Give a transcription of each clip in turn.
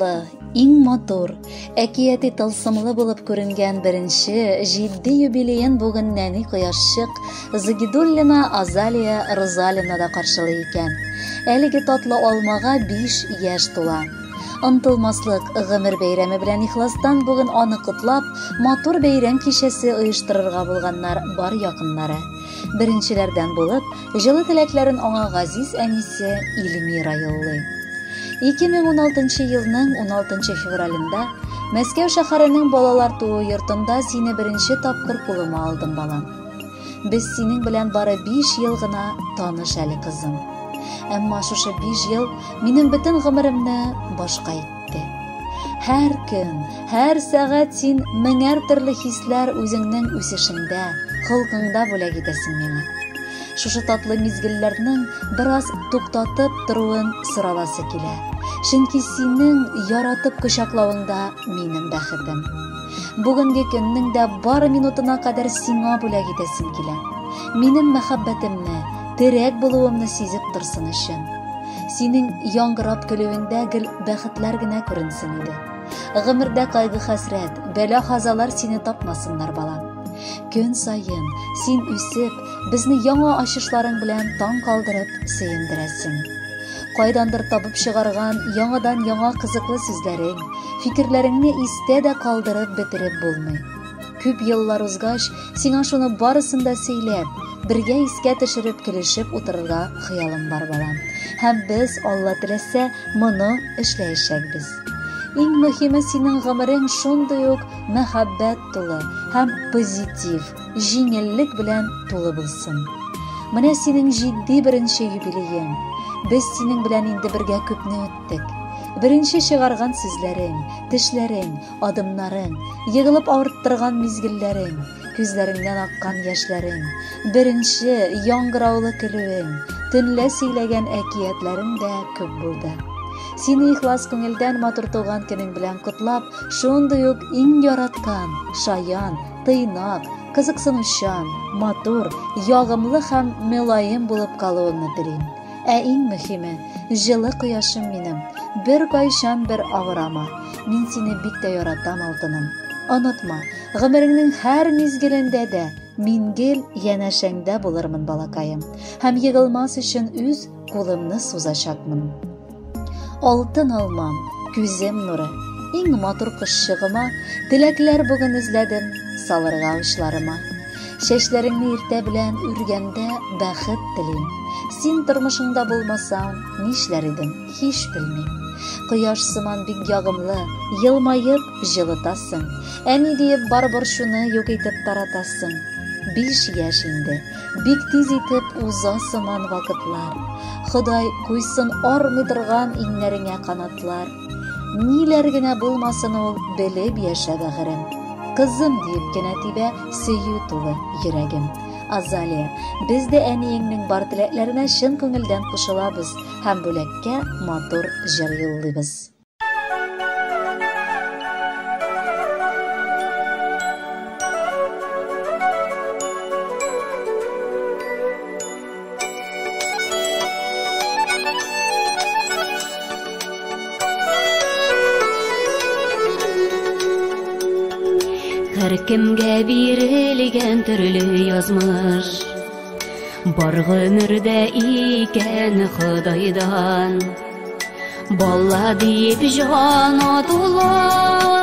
татлы, иң матур, әкияти тылсымлы булып күренгән беренче җитди юбилеен бүген нәни Кояшчык Загидуллина Азалия Розалина да каршылый икән. Әлеге татлы алмага 5 яшь тула. Ынтылмаслык гомер бәйрәме белән ихластан бүген аны котлап, матур бәйрәм кичәсе оештырырга булганнар бар якыннары. Беренчеләрдән булып, җылы теләкләрен аңа газиз әнисе Илмира юллый. 2016 елның 16 февралендә Мәскәү шәһәренең балалар туу йортында сине беренче тапкыр кулыма алдым, балам. Без синең белән бары 5 ел гына таныш әле, кызым. Әмма шушы 5 ел минем бөтен гомеремне башка итте. Һәр көн, һәр сәгать син меңәр төрле хисләр үзеңнең үсешеңдә, хылкыңда бүләк итәсең миңа. Шушы татлы мизгелләрнең бераз туктатып торуын сораласы килә. Чөнки синең яратып кочаклавыңда минем бәхетем. Бүгенге көннең дә бары минутына кадәр сиңа бүләк итәсем килә. Минем мәхәббәтемне, терәк булуымны сизеп торсын өчен. Синең яңгырап көлүеңдә гел бәхетләр генә күренсен иде. Гомердә кайгы-хәсрәт, бәла-хазалар сине тапмасыннар, балам. Көн сайын син үсеп, безне яңа ачышларың белән таң калдырып сөендерәсең. Кайдандыр табып чыгарган яңадан яңа кызыклы сүзләрең, фикерләреңне истә дә калдырып бетереп булмый. Күп еллар узгач, сиңа шуны барысын да сөйләп, бергә искә төшереп көлешеп утырырга хыялым бар, балам. Һәм без, Алла теләсә, моны эшләячәкбез. Иң мөһиме синең гомерең шундый ук мәхәббәт тулы һәм позитив, җиңеллек белән тулы булсын. Менә синең җитди беренче юбилеең. Без синең белән инде бергә күпне үттек. Беренче чыгарган сүзләрең, тешләрең, адымнарың, егылып авырттырган мизгелләрең, күзләреңнән аккан яшьләрең, беренче яңгыраулы көлүең, төнлә сөйләгән әкиятләрең дә күп булды. Сине ихлас күңелдән матур туган көнең белән котлап, шундый ук иң яраткан, шаян, тыйнак, кызыксынучан, матур, ягымлы һәм мөлаем булып калуыңны телим. Ә иң мөһиме, җылы кояшым минем, бер кайчан бер авырама. Мин сине бик тә яратам, алтыным. Онытма, гомереңнең һәр мизгелендә дә мин гел янәшәңдә булырмын, балакаем. Һәм егылмас өчен үз кулымны сузачакмын. Алтын алмам, күзем нуры, иң матур кышчыгыма, теләкләр бүген эзләдем, салырга учларыма. Чәчләреңне иртә белән үргәндә бәхет телим. Син тормышыңда булмасаң, нишләр идем, һич белмим. Кояш сыман бик ягымлы, елмаеп җылытасың. Әни диеп барбыр шуны юк итеп таратасың. 5 яшь инде, бик тиз итеп уза сыман вакытлар. Ходай куйсын армый торган иңнәреңә канатлар. Ниләр генә булмасын ул, белеп яшә бәгырем. Кызым диеп кенә тибә сөю тулы йөрәгем. Азалия, без дә әниеңнең бар теләкләренә чын күңелдән кушылабыз һәм бүләккә матур җыр юллыйбыз. Һәр кемгә бирелгән төрле язмыш, бар гомердә икән Худайдан. Бала дип җан атулар,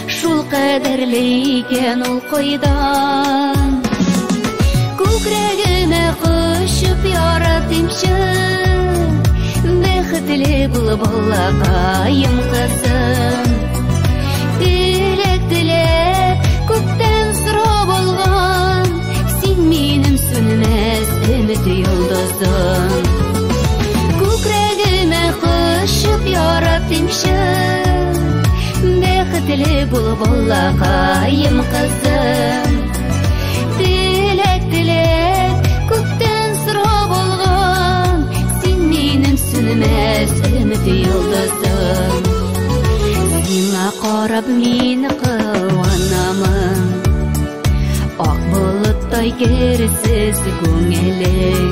шул кадерле икән ул кайдан. Күкрәгемә кушып яратымчы, бәхетле бул балакаем кызым. Dilek күктән сорап алган, син минем сүнмәс өмет йолдызым. Күкрәгемә кушып яратымчы, бәхетле бул балакаем кызым. Dilek күктән сорап алган, син минем сүнмәс өмет йолдызым. Сиңа карап мин кыланамын, ак болыттай керсез күңелең.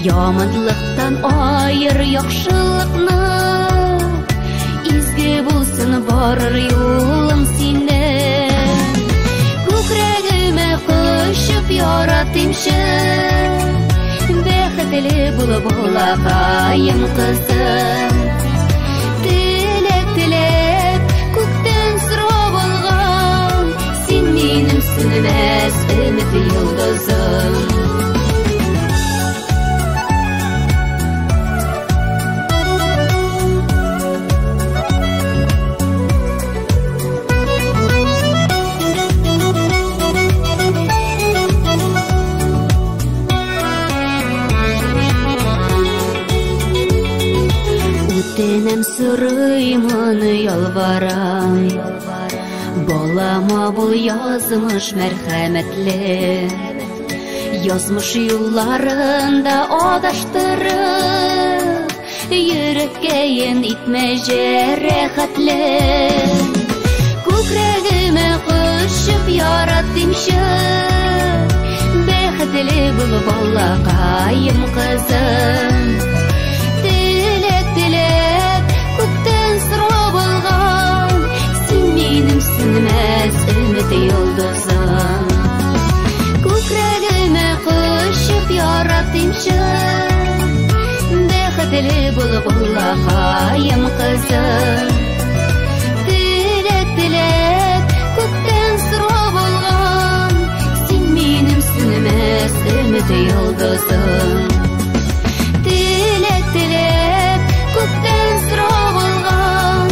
Яманлыктан айыр яхшылыкны, Икенче булсын барыр юлың синең. Күкрәгемә кушып яратымчы, бәхетле булып булакаем кызым. Теләк теләп күктән сорап алган, син минем сүнмәс өмет йолдызым. Үтенем сұрыймын ялварам, балама бұл язмыш мәрхәмәтле. Язмыш юлларында адаштырып, йөрәккәен итмә җәрәхәтле. Күкрәгемә кушып яратымчы, бәхетле булып балакаем кызым. Сүнмәс өмет йолдызым. Күкрәгемә кушып яратымчы, бәхетле булып булакаем кызым. Теләк теләп күктән сорап алган, син минем сүнмәс өмет йолдызым. Теләк теләп күктән сорап алган,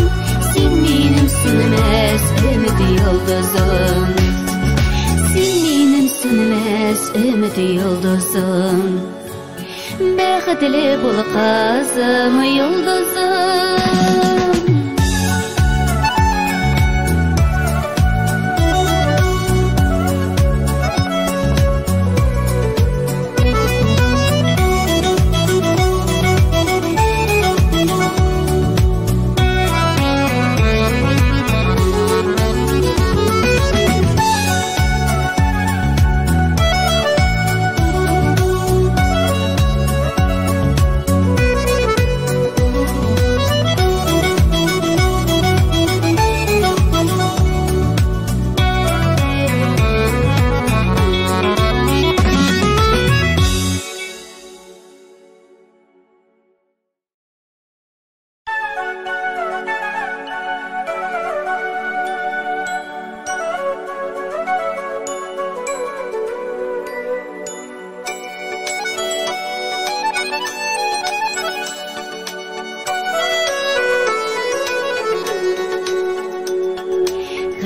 син минем сүнмәс өмет йолдызым. Син минем сүнмәс өмет йолдызым. Бәхетле бул кызым йолдызым.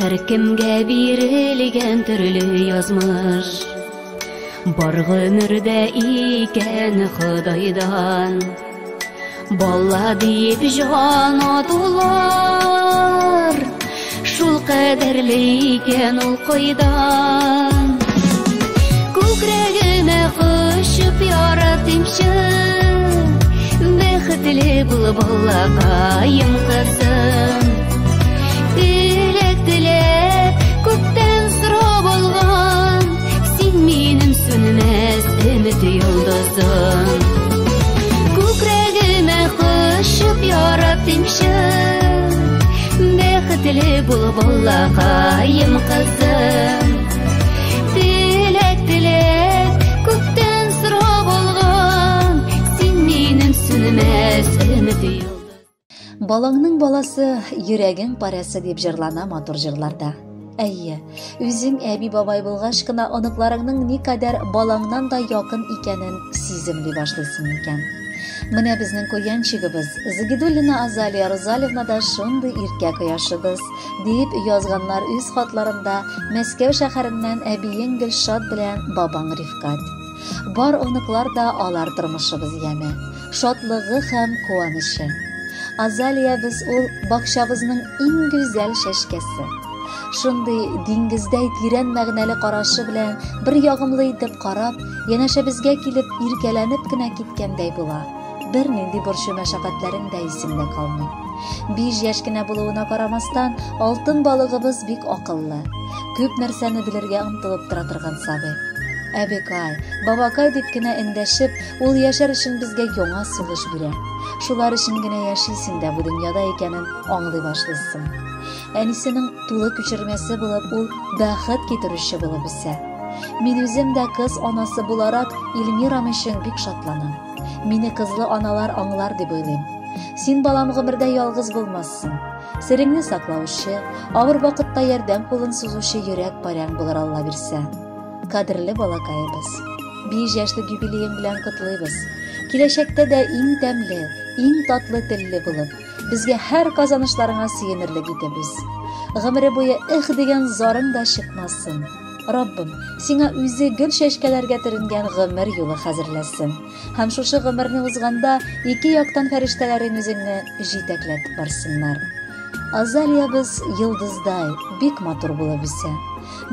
Her kimge birilgen türlü yazmış, бар гомердә икән Худайдан. Бала дип җан атулар, шул кадерле икән ул кайдан. Күкрәгемә кушып яратымчы, бәхетле булып балакаем кызым. Теләк күктән сорап алган, син минем сүнмәс өмет йолдызым. Күкрәгемә кушып яратымчы, бәхетле булып балакаем кызым. Теләк күктән сорап алган, син минем сүнмәс өмет йолдызым. Балаңның баласы йөрәгең парасы дип җырлана матур җырларда. Әйе, үзең әби бабай булгач кына оныкларыңның никадәр балаңнан да якын икәнен сиземли башлыйсың икән. Менә безнең куянчыгыбыз Загидуллина Азалия Розалевна да шундый иркә кояшыбыз дип язганнар үз хатларында Мәскәү шәһәреннән әбиең Гөлшат белән бабаң Рифкат. Бар оныклар да алар тормышыбыз яме, шатлыгы һәм куанышы. Азалия без ул бакчабызның иң гүзәл шәшкәсе. Шундый диңгездәй тирән мәгънәле карашы белән бер ягымлы итеп карап, янәшәбезгә килеп иркәләнеп кенә киткәндәй була. Бер нинди борчу мәшәкатьләрен дә исемдә калмый. 5 яшь кенә булуына карамастан, алтын балыгыбыз бик акыллы. Күп нәрсәне белергә омтылып тора торган сабый. Әбекай, бабакай дип кенә эндәшеп, ул яшәр өчен безгә яңа сулыш бирә. Шулар өчен генә яшисең дә бу дөньяда икәнен аңлый башлыйсың. Әнисенең тулы күчермәсе булып, ул бәхет китерүче булып үсә. Мин үзем дә кыз анасы буларак Илмирам өчен бик шатланам. Мине кызлы аналар аңлар дип уйлыйм. Син балам гомердә ялгыз булмассың. Сереңне саклаучы, авыр вакытта ярдәм кулын сузучы йөрәк паряң булыр Алла бирсә. Кадерле балакайыбыз, 5 яшьлек юбилеең белән котлыйбыз. Киләчәктә дә иң тәмле, иң татлы телле булып, безгә һәр казанышларыңа сөенерлек итебез. Гомере буе дигән зарың да чыкмасын. Раббым, сиңа үзе гөл чәчкәләргә төренгән гомер юлы хәзерләсен. Һәм шушы гомерне узганда, ике яктан фәрештәләрең үзеңне җитәкләтеп барсыннар. Азалиябыз йылдыздай, бик матур булып үсә.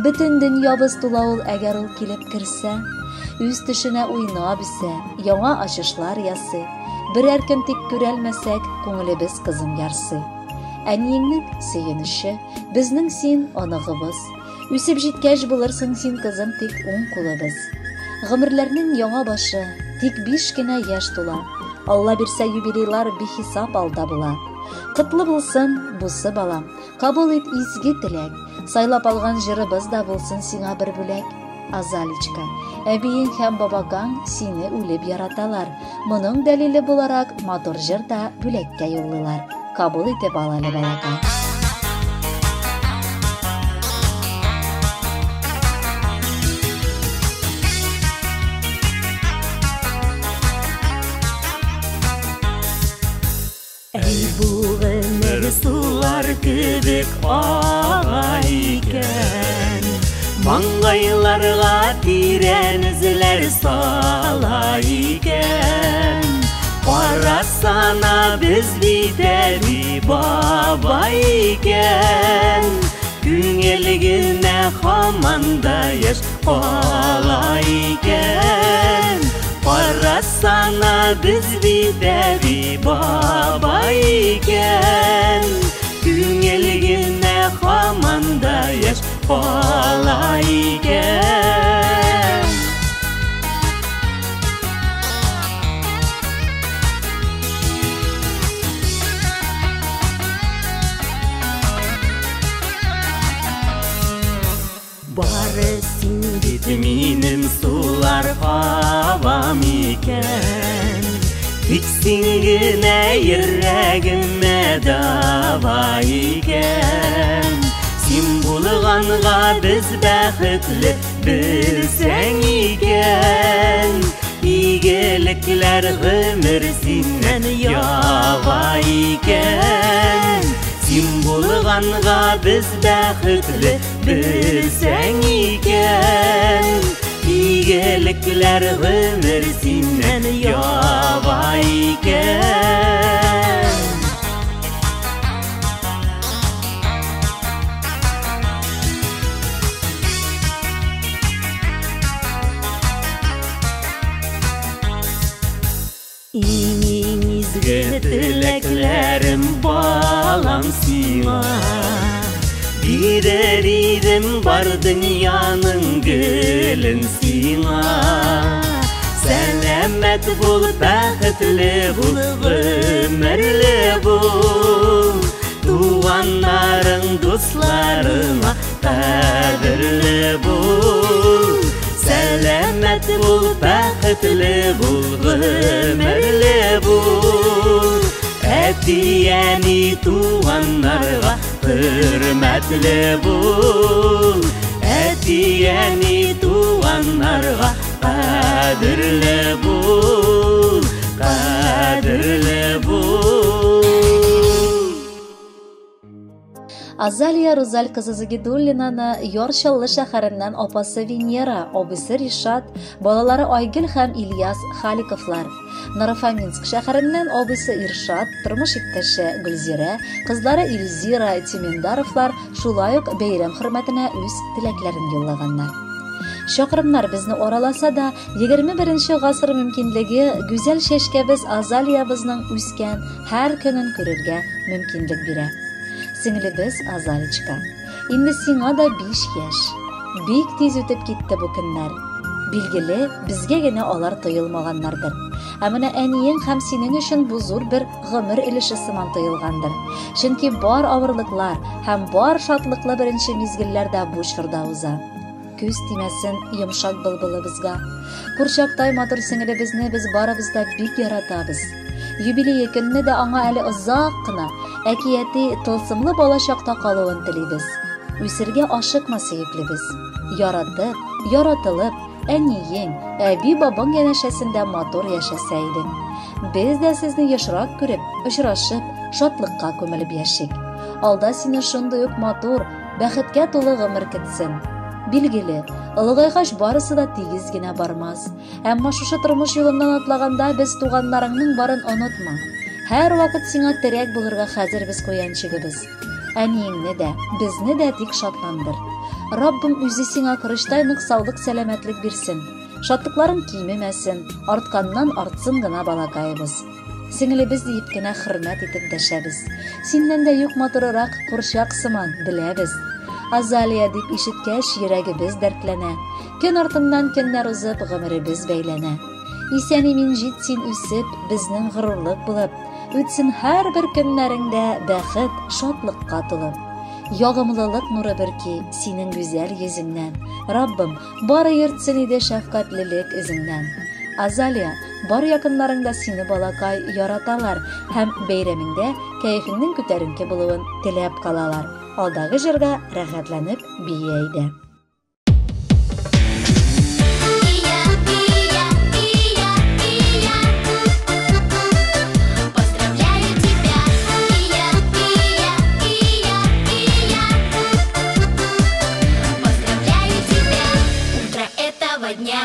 Бөтен дөньябыз тула ул әгәр ул килеп керсә. Үз төшенә уйнап үсә, яңа ачышлар ясый. Берәр көн тик күрәлмәсәк, күңелебез кызым ярсый. Әниеңнең сөенеше, безнең син аныгыбыз. Үсеп җиткәч булырсың син кызым тик уң кулыбыз. Гомерләрнең яңа башы, тик 5 кенә яшь тула. Алла бирсә юбилейлар бихисап алда була. Кытлы булсын бусы балам, кабул ит изге теләк. Сайлап алган җырыбыз да булсын сиңа бер бүләк. Азаличка, әбиең һәм бабагаң сине үлеп яраталар. Моның дәлиле буларак матур җыр да бүләккә юллыйлар. Кабул итеп ал әле балакай. Сулар кебек ага икән, маңгайларга тирән эзләр сала икән. Карасана без бит әби баба икән, күңел генә һаман да яшь кала икән. Карасана без бит әби баба икән, күңел генә һаман да яшь кала икән. Бары син бит минем сулар һавам икән, тик син генә йөрәгемә дава икән. Син булганга без бәхетле белсәң икән, игелекләр гомер синнән ява икән. Син булганга без бәхетле белсәң икән, игелекләр гомер синнән ява икән. Иң изге теләкләрем балам сиңа, бирер идем бар дөньяның гөлен сиңа. Сәламәт бул, бәхетле бул, гомерле бул, туганнарың, дусларыңа кадерле бул. Сәламәт бул, бәхетле бул, гомерле бул, әти-әни туганнарга хөрмәтле бул. Әти-әни туганнарга кадерле бул, кадерле бул. Азалия Розаль кызы Загидуллинаны Ярчаллы шәһәреннән апасы Венера, абысы Ришат, балалары Айгөл һәм Ильяс Халиковлар. Нарафаминск шәһәреннән абысы Иршат, тормыш иптәше Гөлзирә, кызлары Илзира, Тимендаровлар шулай ук бәйрәм хөрмәтенә үз теләкләрен юллаганнар. Чакрымнар безне араласа да, 21 гасыр мөмкинлеге гүзәл чәчкәбез Азалиябызның үскән һәр көнен күрергә мөмкинлек бирә. Сеңлебез Азаличка, инде сиңа да 5 яшь. Бик тиз үтеп китте бу көннәр. Билгеле, безгә генә алар тоелмаганнардыр. Ә менә әниең һәм синең өчен бу зур бер гомер өлеше сыман тоелгандыр. Чөнки бар авырлыклар һәм бар шатлыклы беренче мизгелләрдә бу чорда уза. Күз тимәсен йомшак былбылыбызга. Курчактай матур сеңелебезне без барыбыз да бик яратабыз. Юбилей көнне дә аңа әле озак кына әкияти тылсымлы балачакта калуын телибез. Үсергә ашыкма сөеклебез. Яратып, яратылып, әниең, әби-бабаң янәшәсендә матур яшәсә идең. Без дә сезне ешрак күреп, очрашып, шатлыкка күмелеп яшик. Алда сине шундый ук матур, бәхеткә тулы гомер көтсен. Билгеле, олыгайгач барысы да тигез генә бармас. Әмма шушы тормыш юлыннан атлаганда без туганнарыңның барын онытма. Һәр вакыт сиңа терәк булырга хәзер без куянчыгыбыз. Әниеңне дә, безне дә тик шатландыр. Раббым үзе сиңа кырыштай нык саулык сәламәтлек бирсен. Шатлыкларың кимемәсен, артканнан артсын гына балакайбыз. Сеңелебез дип кенә хөрмәт итеп дәшәбез. Синнән дә юк матурырак курчак сыман беләбез. Азалия дип ишеткәч йөрәгебез дәртләнә. Көн артыннан көннәр узып гомеребез бәйләнә. Исән-имин җитсин үсеп, безнең горурлык булып, үтсен һәр бер көннәреңдә бәхет, шатлыкка тулып. Ягымлылык нуры берки синең гүзәл йөзеңнән. Раббым, бары йөртсен иде шәфкатьлелек үзеңнән. Азалия, бар якыннарыңда сине балакай яраталар һәм бәйрәмеңдә кәефеңнең күтәренке булуын теләп калалар. Алдагы җырга рәхәтләнеп бия иде. Дня